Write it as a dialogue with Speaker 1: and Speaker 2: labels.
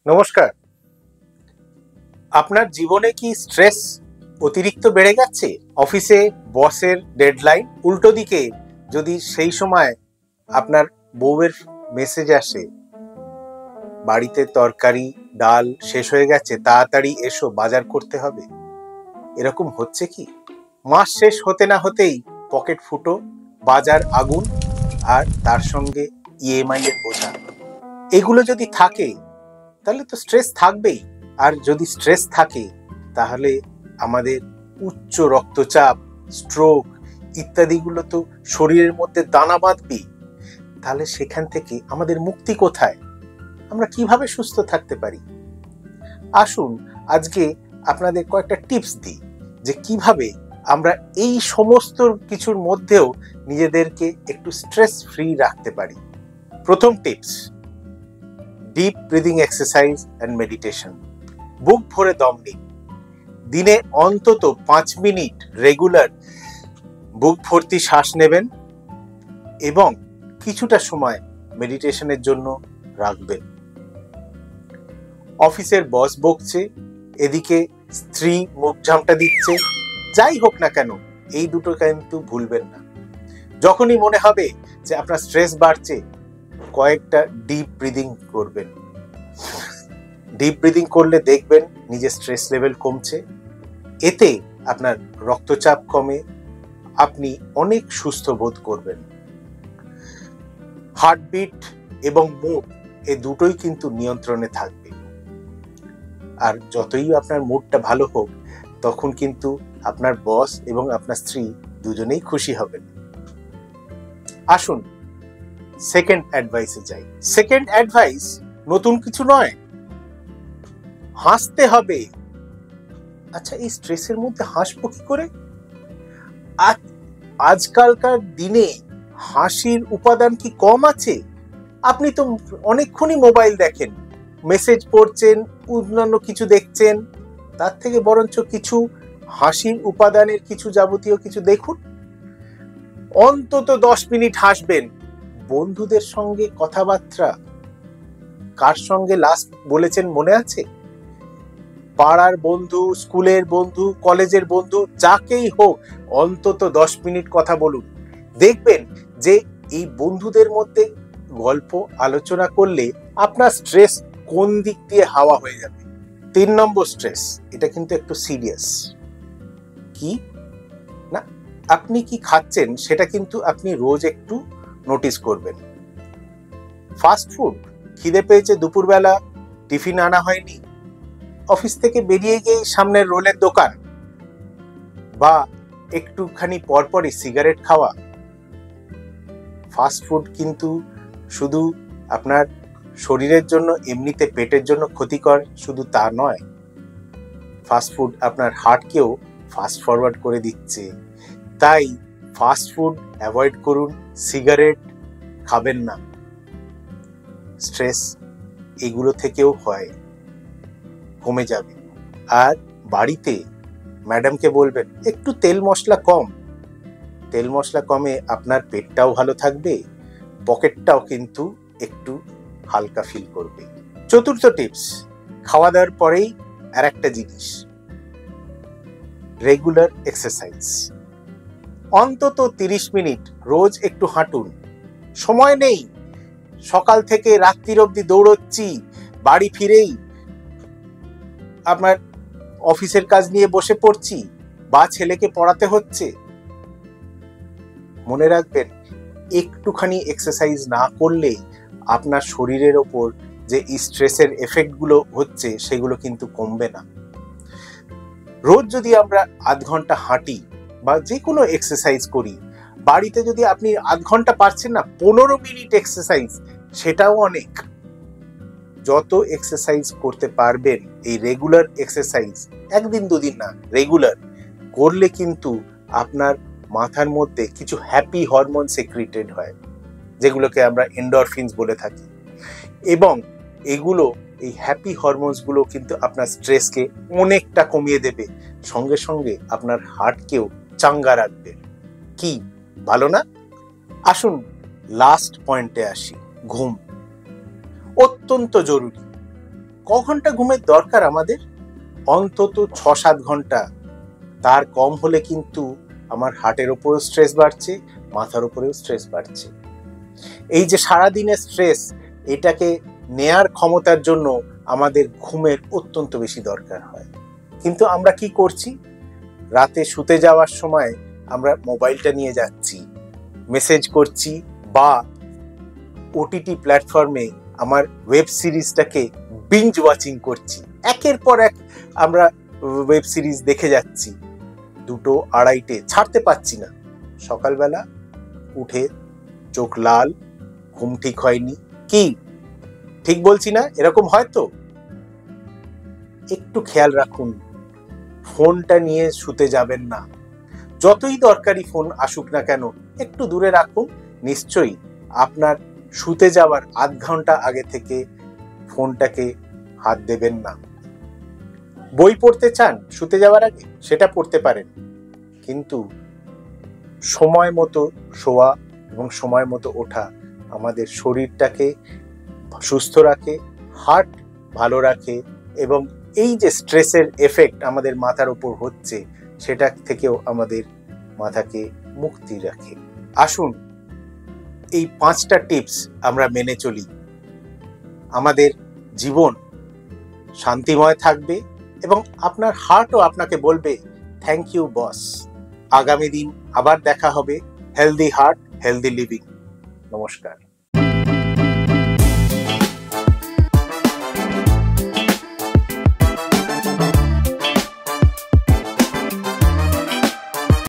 Speaker 1: নমস্কার। আপনার জীবনে কি স্ট্রেস অতিরিক্ত বেড়ে গেছে? অফিসে বসের ডেডলাইন, উল্টো দিকে যদি সেই সময় আপনার বউয়ের মেসেজ আসে, বাড়িতে তরকারি ডাল শেষ হয়ে গেছে, তাড়াতাড়ি এসো, বাজার করতে হবে। এরকম হচ্ছে কি? মাস শেষ হতে না হতেই পকেট ফুটো, বাজার আগুন, আর তার সঙ্গে ইএমআই এর বোঝা। এগুলো যদি থাকে তাহলে তো স্ট্রেস থাকবেই। আর যদি স্ট্রেস থাকে তাহলে আমাদের উচ্চ রক্তচাপ, স্ট্রোক ইত্যাদিগুলো তো শরীরের মধ্যে দানা বাঁধবে। তাহলে সেখান থেকে আমাদের মুক্তি কোথায়? আমরা কিভাবে সুস্থ থাকতে পারি? আসুন আজকে আপনাদের কয়েকটা টিপস দিই যে কিভাবে আমরা এই সমস্ত কিছুর মধ্যেও নিজেদেরকে একটু স্ট্রেস ফ্রি রাখতে পারি। প্রথম tips, deep breathing exercise and meditation. বুক ভরে দম নিন। দিনে অন্তত 5 মিনিট রেগুলার বুক ভর্তি শ্বাস নেবেন এবং কিছুটা সময় মেডিটেশনের জন্য রাখবেন। অফিসের বস বকছে, এদিকে স্ত্রী মুখ ঝামটা দিচ্ছে, যাই হোক না কেন এই দুটো কিন্তু ভুলবেন না। যখনই মনে হবে যে আপনার স্ট্রেস বাড়ছে, কয়েকটা ডিপ ব্রিদিং করবেন। ডিপ ব্রিদিং করলে দেখবেন নিজের স্ট্রেস লেভেল কমছে। এতে আপনার রক্তচাপ কমে, আপনি অনেক সুস্থ বোধ করবেন। হার্টবিট এবং মুড এই দুটোই কিন্তু নিয়ন্ত্রণে থাকবে। আর যতই আপনার মুডটা ভালো হোক, তখন কিন্তু আপনার বস এবং আপনার স্ত্রী দুজনেই খুশি হবেন। আসুন সেকেন্ড অ্যাডভাইসে যাই। সেকেন্ড অ্যাডভাইস নতুন কিছু নয়, হাসতে হবে। আচ্ছা, এই স্ট্রেসের মধ্যে হাসবো কি করে? আজকালকার দিনে হাসির উপাদান কি কম আছে? আপনি তো অনেকক্ষণই মোবাইল দেখেন, মেসেজ পড়ছেন, অন্যান্য কিছু দেখছেন। তার থেকে বরঞ্চ কিছু হাসির উপাদানের কিছু যাবতীয় কিছু দেখুন। অন্তত 10 মিনিট হাসবেন। বন্ধুদের সঙ্গে কথাবার্তা কার সঙ্গে লাস্ট বলেছেন মনে আছে? পাড়ার বন্ধু, স্কুলের বন্ধু, কলেজের বন্ধু, যাকেই হোক অন্তত 10 মিনিট কথা বলুন। দেখবেন যে এই বন্ধুদের মধ্যে গল্প আলোচনা করলে আপনার স্ট্রেস কোন দিক দিয়ে হাওয়া হয়ে যাবে। 3 নম্বর স্ট্রেস, এটা কিন্তু একটু সিরিয়াস। কি না, আপনি কি খাচ্ছেন সেটা কিন্তু আপনি রোজ একটু নোটিস করবেন। ফাস্ট ফুড, খিদে পেয়েছে, দুপুরবেলা টিফিন আনা হয়নি, অফিস থেকে বেরিয়ে গিয়ে সামনের রোলের দোকান, বা একটুখানি পরপরই সিগারেট খাওয়া। ফাস্ট ফুড কিন্তু শুধু আপনার শরীরের জন্য, এমনিতে পেটের জন্য ক্ষতিকর শুধু তা নয়, ফাস্ট ফুড আপনার হার্টকেও ফাস্ট ফরওয়ার্ড করে দিচ্ছে। তাই ফাস্ট ফুড অ্যাভয়েড করুন, সিগারেট খাবেন না। স্ট্রেস এগুলো থেকেও হয়, কমে যাবে। আর বাড়িতে ম্যাডামকে বলবেন একটু তেল মশলা কম। তেল মশলা কমে আপনার পেটটাও ভালো থাকবে, পকেটটাও কিন্তু একটু হালকা ফিল করবে। চতুর্থ টিপস, খাওয়া দাওয়ার পরেই আর একটা জিনিস, রেগুলার এক্সারসাইজ। অন্তত 30 মিনিট রোজ একটু হাঁটুন। সময় নেই, সকাল থেকে রাত্রির অবধি দৌড়চ্ছি, বাড়ি ফিরেই আপনার অফিসের কাজ নিয়ে বসে পড়ছি, বা ছেলেকে পড়াতে হচ্ছে। মনে রাখবেন, একটুখানি এক্সারসাইজ না করলে আপনার শরীরের ওপর যে স্ট্রেসের এফেক্ট গুলো হচ্ছে সেগুলো কিন্তু কমবে না। রোজ যদি আমরা আধ ঘন্টা হাঁটি বা যে কোনো এক্সারসাইজ করি, বাড়িতে যদি আপনি আধ ঘন্টা পারছেন না, 15 মিনিট এক্সারসাইজ, সেটাও অনেক। যত এক্সারসাইজ করতে পারবেন, এই রেগুলার এক্সারসাইজ, একদিন দুদিন না, রেগুলার করলে কিন্তু আপনার মাথার মধ্যে কিছু হ্যাপি হরমোন সেক্রিটেড হয়, যেগুলোকে আমরা এন্ডরফিনস বলে থাকি। এবং এগুলো, এই হ্যাপি হরমোনস গুলো কিন্তু আপনার স্ট্রেসকে অনেকটা কমিয়ে দেবে, সঙ্গে সঙ্গে আপনার হার্টকেও চাঙ্গা রাখবে। কি ভালো না? আসুন লাস্ট পয়েন্টে আসি, ঘুম অত্যন্ত জরুরি। ঘন্টা ঘুমের দরকার আমাদের? অন্তত 6-7 ঘন্টা। তার কম হলে কিন্তু আমার হার্টের উপরেও স্ট্রেস বাড়ছে, মাথার উপরেও স্ট্রেস বাড়ছে। এই যে সারাদিনের স্ট্রেস, এটাকে নেয়ার ক্ষমতার জন্য আমাদের ঘুমের অত্যন্ত বেশি দরকার হয়। কিন্তু আমরা কি করছি? রাতে শুতে যাওয়ার সময় আমরা মোবাইলটা নিয়ে যাচ্ছি, মেসেজ করছি, বা ওটিটি প্ল্যাটফর্মে আমার ওয়েব সিরিজটাকে বিঞ্জ ওয়াচিং করছি। একের পর এক আমরা ওয়েব সিরিজ দেখে যাচ্ছি। 2-2:30 ছাড়তে পারছি না। সকালবেলা উঠে চোখ লাল, ঘুম ঠিক হয়নি। কি ঠিক বলছি না? এরকম হয় তো? একটু খেয়াল রাখুন, ফোনটা নিয়ে শুতে যাবেন না। যতই দরকারি ফোন আসুক না কেন, একটু দূরে রাখুন। নিশ্চয়ই আপনার শুতে যাওয়ার আধ ঘন্টা আগে থেকে ফোনটাকে হাত দেবেন না। বই পড়তে চান শুতে যাওয়ার আগে, সেটা পড়তে পারেন, কিন্তু সময় মতো শোয়া এবং সময় মতো ওঠা আমাদের শরীরটাকে সুস্থ রাখে, হার্ট ভালো রাখে, এবং এই যে স্ট্রেসের এফেক্ট আমাদের মাথার উপর হচ্ছে, সেটা থেকেও আমাদের মাথাকে মুক্তি রাখে। আসুন এই 5টা টিপস আমরা মেনে চলি। আমাদের জীবন শান্তিময় থাকবে এবং আপনার হার্টও আপনাকে বলবে থ্যাংক ইউ বস। আগামী দিন আবার দেখা হবে। Healthy heart, healthy living. নমস্কার।